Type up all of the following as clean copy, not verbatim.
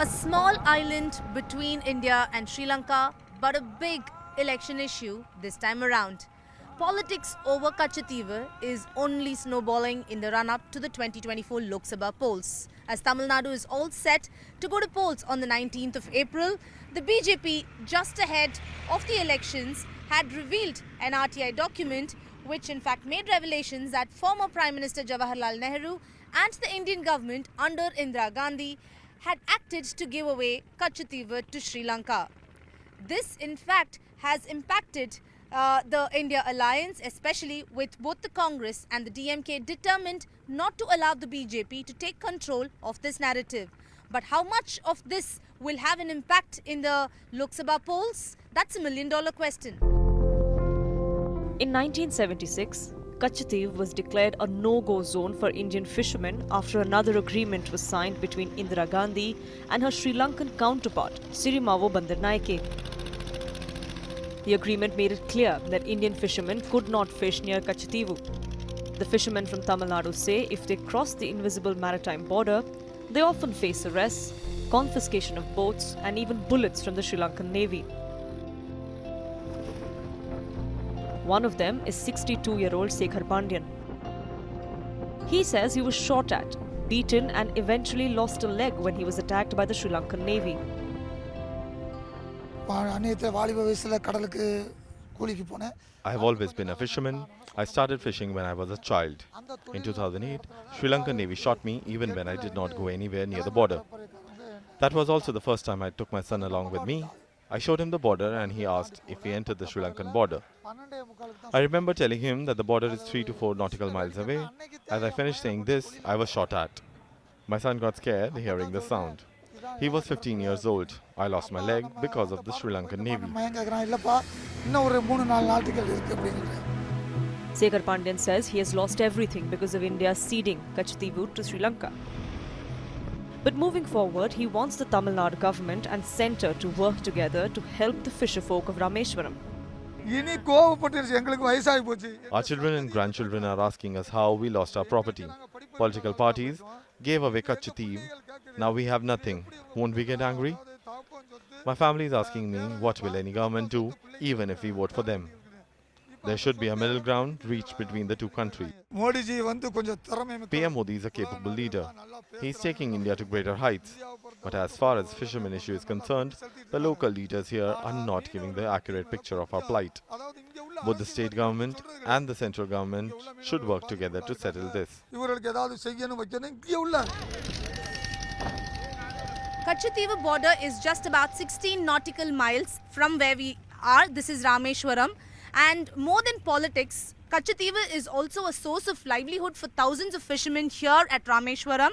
A small island between India and Sri Lanka, but a big election issue this time around. Politics over Katchatheevu is only snowballing in the run-up to the 2024 Lok Sabha polls. As Tamil Nadu is all set to go to polls on the 19th of April, the BJP, just ahead of the elections, had revealed an RTI document which in fact made revelations that former Prime Minister Jawaharlal Nehru and the Indian government under Indira Gandhi had acted to give away Katchatheevu to Sri Lanka. This in fact has impacted the India alliance, especially with both the Congress and the DMK determined not to allow the BJP to take control of this narrative. But how much of this will have an impact in the Lok Sabha polls? That's $1 million question. In 1976, Katchatheevu was declared a no-go zone for Indian fishermen after another agreement was signed between Indira Gandhi and her Sri Lankan counterpart, Sirimavo Bandaranaike. The agreement made it clear that Indian fishermen could not fish near Katchatheevu. The fishermen from Tamil Nadu say if they cross the invisible maritime border, they often face arrests, confiscation of boats and even bullets from the Sri Lankan Navy. One of them is 62-year-old Sitharaman. He says he was shot at, beaten and eventually lost a leg when he was attacked by the Sri Lankan Navy. I have always been a fisherman. I started fishing when I was a child. In 2008, Sri Lankan Navy shot me even when I did not go anywhere near the border. That was also the first time I took my son along with me. I showed him the border and he asked if we entered the Sri Lankan border. I remember telling him that the border is 3 to 4 nautical miles away. As I finished saying this, I was shot at. My son got scared hearing the sound. He was 15 years old. I lost my leg because of the Sri Lankan Navy. Sitharaman says he has lost everything because of India ceding Katchatheevu to Sri Lanka. But moving forward, he wants the Tamil Nadu government and centre to work together to help the fisherfolk of Rameshwaram. Our children and grandchildren are asking us how we lost our property. Political parties gave away Katchatheevu. Now we have nothing. Won't we get angry? My family is asking me what will any government do even if we vote for them. There should be a middle ground reached between the two countries. PM Modi is a capable leader. He is taking India to greater heights. But as far as fishermen issue is concerned, the local leaders here are not giving the accurate picture of our plight. Both the state government and the central government should work together to settle this. Katchatheevu border is just about 16 nautical miles from where we are. This is Rameshwaram. And more than politics, Katchatheevu is also a source of livelihood for thousands of fishermen here at Rameshwaram.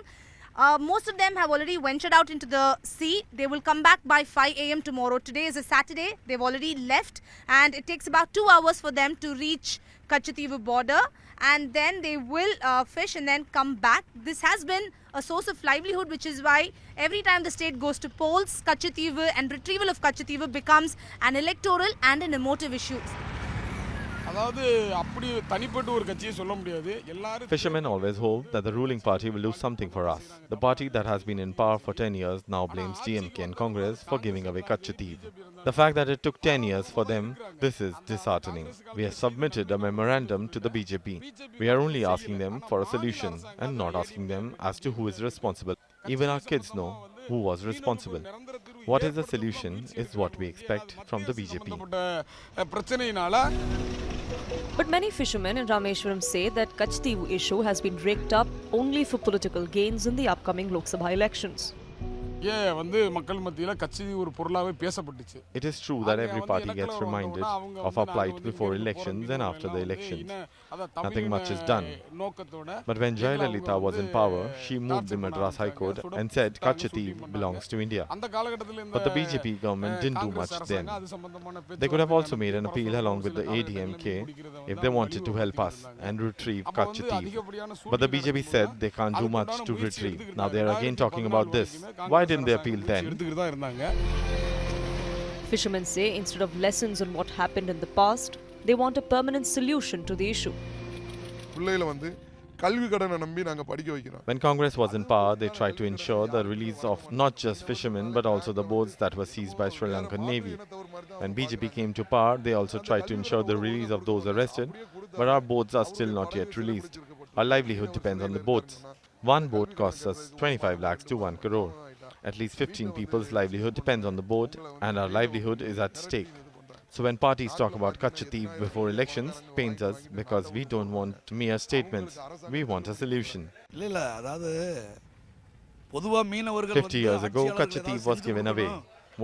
Most of them have already ventured out into the sea. They will come back by 5 a.m. tomorrow. Today is a Saturday. They've already left and it takes about 2 hours for them to reach Katchatheevu border, and then they will fish and then come back. This has been a source of livelihood, which is why every time the state goes to polls, Katchatheevu and retrieval of Katchatheevu becomes an electoral and an emotive issue. Fishermen always hope that the ruling party will do something for us. The party that has been in power for 10 years now blames DMK and Congress for giving away Katchatheevu. The fact that it took 10 years for them, this is disheartening. We have submitted a memorandum to the BJP. We are only asking them for a solution and not asking them as to who is responsible. Even our kids know who was responsible. What is the solution is what we expect from the BJP. But many fishermen in Rameshwaram say that Katchatheevu issue has been raked up only for political gains in the upcoming Lok Sabha elections. It is true that every party gets reminded of our plight before elections and after the elections. Nothing much is done. But when Jayalalitha was in power, she moved the Madras High Court and said Katchatheevu belongs to India. But the BJP government didn't do much then. They could have also made an appeal along with the ADMK if they wanted to help us and retrieve Katchatheevu. But the BJP said they can't do much to retrieve. Now they are again talking about this. Why didn't they appeal then? Fishermen say instead of lessons on what happened in the past, they want a permanent solution to the issue. கல்வி கடனை நம்பி நாங்க படிக்க வைக்கிறோம். When Congress was in power, they tried to ensure the release of not just fishermen but also the boats that were seized by Sri Lankan Navy. When BJP came to power, they also tried to ensure the release of those arrested, but our boats are still not yet released. Our livelihood depends on the boats. One boat costs us 25 lakhs to 1 crore. At least 15 people's livelihood depends on the boat, and our livelihood is at stake. So when parties talk about Katchatheevu before elections, pains us because we don't want mere statements. We want a solution. 50 years ago, Katchatheevu was given away.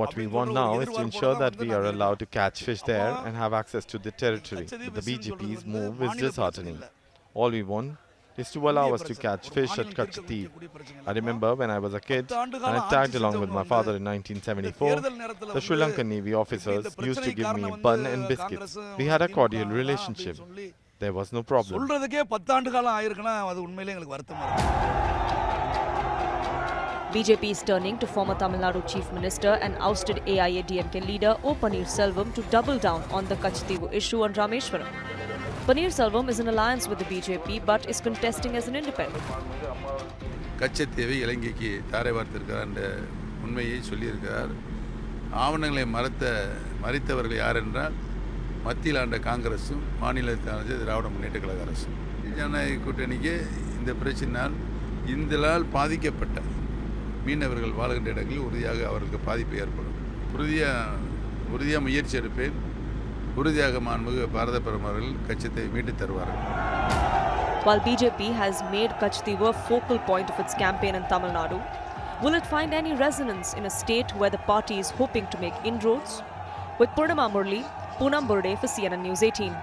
What we want now is to ensure that we are allowed to catch fish there and have access to the territory. But the BJP's move is disheartening. All we want is to allow us to catch fish at Katchatheevu. I remember when I was a kid and I tagged along with my father in 1974, the Sri Lankan Navy officers used to give me bun and biscuits. We had a cordial relationship. There was no problem. BJP is turning to former Tamil Nadu Chief Minister and ousted AIADMK leader O Paneerselvam to double down on the Katchatheevu issue on Rameshwaram. Paneerselvam is in alliance with the BJP but is contesting as an independent. கச்சத்தீவை இலங்கைக்கு தாரை வார்த்திருக்கிறார் என்ற உண்மையை சொல்லியிருக்கிறார். ஆவணங்களை மறைத்தவர்கள் யார் என்றால் மத்தியில் ஆண்ட காங்கிரஸும் மாநிலத்தில் ஆண்ட திராவிட முன்னேற்ற கழக அரசும். ஜனநாயக கூட்டணிக்கு இந்த பிரச்சனையால் இந்தளால் பாதிக்கப்பட்ட மீனவர்கள் வாழ்கின்ற இடங்களில் உறுதியாக அவர்களுக்கு பாதிப்பு ஏற்படும். உறுதியாக முயற்சி எடுப்பேன். உறுதியாக மாண்புமிகு பாரத பிரதமர்கள் கச்சத்தீவை மீட்டுத் தருவார்கள். While BJP has made Katchatheevu a focal point of its campaign in Tamil Nadu, will it find any resonance in a state where the party is hoping to make inroads? With Purnama Murli, Poonam Burde for CNN News 18.